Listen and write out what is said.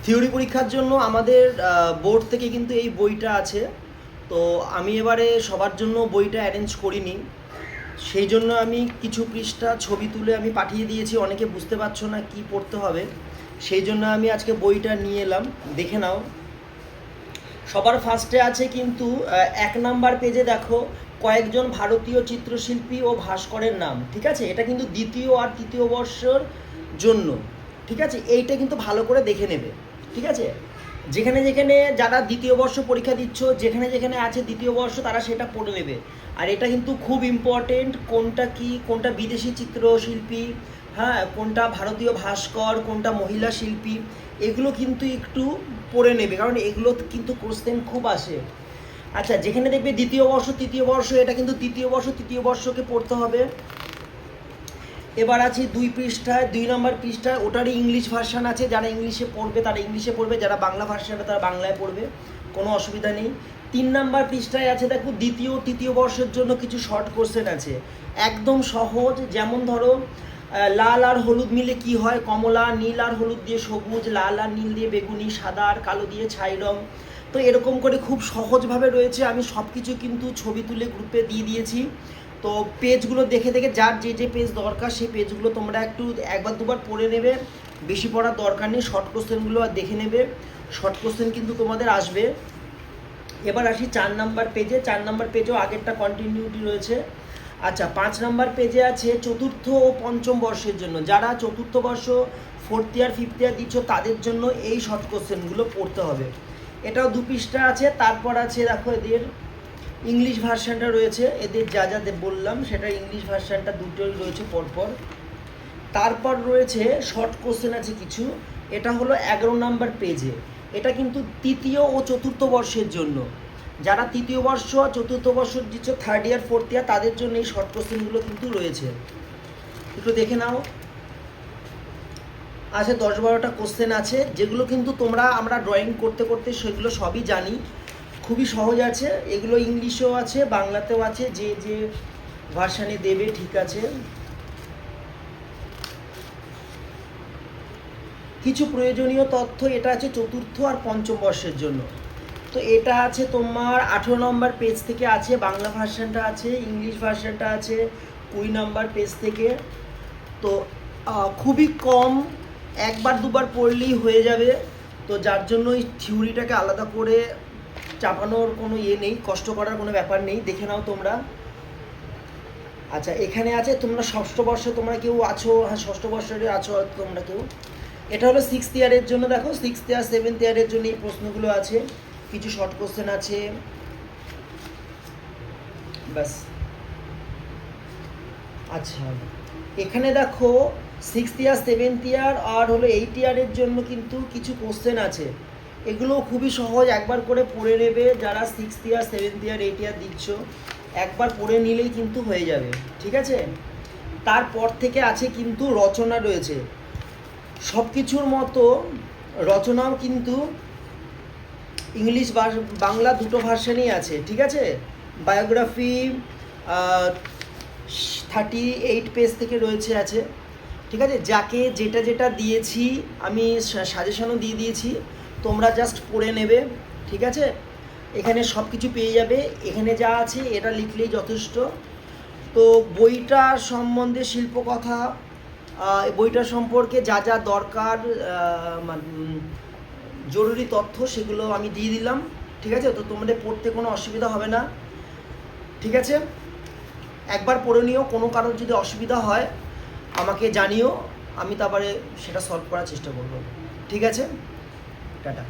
Theory পরীক্ষার জন্য আমাদের বোর্ড থেকে কিন্তু এই বইটা আছে। তো আমি এবারে সবার জন্য বইটা অ্যারেঞ্জ করিনি, সেই জন্য আমি কিছু পৃষ্ঠা ছবি তুলে আমি পাঠিয়ে দিয়েছি। অনেকে বুঝতে পারছো না কি পড়তে হবে, সেই জন্য আমি আজকে বইটা নিয়ে এলাম, দেখে নাও। সবার ফার্স্টে আছে কিন্তু 1 নাম্বার পেজে দেখো কয়েকজন ভারতীয় চিত্রশিল্পী ও ভাস্করের নাম, ঠিক আছে? এটা কিন্তু দ্বিতীয় আর তৃতীয় বর্ষর জন্য, ঠিক আছে? এইটা কিন্তু ভালো করে দেখে নেবে, ঠিক আছে? যেখানে যেখানে যারা দ্বিতীয় বর্ষ পরীক্ষা দিচ্ছ, যেখানে যেখানে আছে দ্বিতীয় বর্ষ, তারা সেটা পড়ে নেবে। আর এটা কিন্তু খুব ইম্পর্টেন্ট, কোনটা কি, কোনটা বিদেশি চিত্রশিল্পী, হ্যাঁ, কোনটা ভারতীয় ভাস্কর, কোনটা মহিলা শিল্পী, এগুলো কিন্তু একটু পড়ে নেবে, কারণ এগুলো কিন্তু কোশ্চেন খুব আসে। আচ্ছা, যেখানে দেখবে দ্বিতীয় বর্ষ তৃতীয় বর্ষ, এটা কিন্তু তৃতীয় বর্ষ তৃতীয় বর্ষকে পড়তে হবে। এবার আছে 2 পৃষ্ঠায়, 2 নম্বর পৃষ্ঠায়, ওটারই ইংলিশ ভার্সান আছে। যারা ইংলিশে পড়বে তারা ইংলিশে পড়বে, যারা বাংলা ভার্সানটা তারা বাংলায় পড়বে, কোনো অসুবিধা নেই। 3 নম্বর পৃষ্ঠায় আছে দেখো দ্বিতীয় তৃতীয় বর্ষের জন্য কিছু শর্ট কোশ্চেন আছে, একদম সহজ। যেমন ধরো লাল আর হলুদ মিলে কি হয়, কমলা, নীল আর হলুদ দিয়ে সবুজ, লাল আর নীল দিয়ে বেগুনি, সাদা আর কালো দিয়ে ছাই রং। তো এরকম করে খুব সহজভাবে রয়েছে, আমি সব কিছু কিন্তু ছবি তুলে গ্রুপে দিয়ে দিয়েছি। তো পেজগুলো দেখে দেখে যার যে যে পেজ দরকার সেই পেজগুলো তোমরা একটু একবার দুবার পড়ে নেবে, বেশি পড়ার দরকার নেই। শর্ট কোশ্চেনগুলো আর দেখে নেবে, শর্ট কোশ্চেন কিন্তু তোমাদের আসবে। এবার আসি 4 নম্বর পেজে। 4 নম্বর পেজেও আগেরটা কন্টিনিউটি রয়েছে। আচ্ছা, 5 নম্বর পেজে আছে চতুর্থ ও পঞ্চম বর্ষের জন্য, যারা চতুর্থ বর্ষ ফোর্থ ইয়ার ফিফথ ইয়ার দিচ্ছ তাদের জন্য এই শর্ট কোশ্চেনগুলো পড়তে হবে। এটাও 2 পৃষ্ঠা আছে। তারপর আছে দেখো এদের ইংলিশ ভার্সানটা রয়েছে, এদের যা যা বললাম সেটা ইংলিশ ভার্সানটা দুটোই রয়েছে পরপর। তারপর রয়েছে শর্ট কোশ্চেন আছে কিছু, এটা হলো 11 নম্বর পেজে। এটা কিন্তু তৃতীয় ও চতুর্থ বর্ষের জন্য, যারা তৃতীয় বর্ষ চতুর্থ বর্ষ দিচ্ছ থার্ড ইয়ার ফোর্থ ইয়ার, তাদের জন্য এই শর্ট কোশ্চেনগুলো কিন্তু রয়েছে, একটু দেখে নাও। আছে 10-12টা কোশ্চেন আছে, যেগুলো কিন্তু তোমরা আমরা ড্রয়িং করতে করতে সেগুলো সবই জানি, খুবই সহজ আছে। এগুলো ইংলিশেও আছে, বাংলাতেও আছে, যে যে ভার্সানে দেবে, ঠিক আছে? কিছু প্রয়োজনীয় তথ্য, এটা আছে চতুর্থ আর পঞ্চম বর্ষের জন্য। তো এটা আছে তোমার 18 নম্বর পেজ থেকে আছে, বাংলা ভার্সানটা আছে, ইংলিশ ভার্সানটা আছে 20 নম্বর পেজ থেকে। তো খুবই কম, একবার দুবার পড়লেই হয়ে যাবে। তো যার জন্য এই থিওরিটাকে আলাদা করে চাপানোর কোনো ইয়ে নেই, কষ্ট করার কোনো ব্যাপার নেই, দেখে নাও তোমরা। আচ্ছা, এখানে আছে তোমরা ষষ্ঠ বর্ষে তোমরা কেউ আছো, হ্যাঁ ষষ্ঠ বর্ষে আছো তোমরা কেউ। এটা হলো সিক্সথ ইয়ারের জন্য, দেখো সিক্সথ ইয়ার সেভেন্থ ইয়ারের জন্য এই প্রশ্নগুলো আছে, কিছু শর্ট কোশ্চেন আছে, ব্যাস। আচ্ছা, এখানে দেখো সিক্সথ ইয়ার সেভেন্থ ইয়ার আর হলো 8 ইয়ারের জন্য কিন্তু কিছু কোশ্চেন আছে, এগুলো খুবই সহজ, একবার করে পড়ে নেবে। যারা সিক্সথ ইয়ার সেভেন্থ ইয়ার 8 ইয়ার দিচ্ছ একবার পড়ে নিলেই কিন্তু হয়ে যাবে, ঠিক আছে? তারপর থেকে আছে কিন্তু রচনা রয়েছে, সব কিছুর মতো রচনাও কিন্তু ইংলিশ বাংলা দুটো ভার্সানই আছে, ঠিক আছে? বায়োগ্রাফি 38 পেজ থেকে রয়েছে আছে, ঠিক আছে? যাকে যেটা যেটা দিয়েছি আমি সাজেশনও দিয়ে দিয়েছি, তোমরা জাস্ট পড়ে নেবে, ঠিক আছে? এখানে সব কিছু পেয়ে যাবে, এখানে যা আছে এটা লিখলেই যথেষ্ট। তো বইটার সম্বন্ধে শিল্পকথা, বইটার সম্পর্কে যা যা দরকার জরুরি তথ্য সেগুলো আমি দিয়ে দিলাম, ঠিক আছে? তো তোমাদের পড়তে কোনো অসুবিধা হবে না, ঠিক আছে? একবার পড়ে নিও, কোনো কারোর যদি অসুবিধা হয় আমাকে জানিও, আমি তারপরে সেটা সলভ করার চেষ্টা করব, ঠিক আছে? টাটা।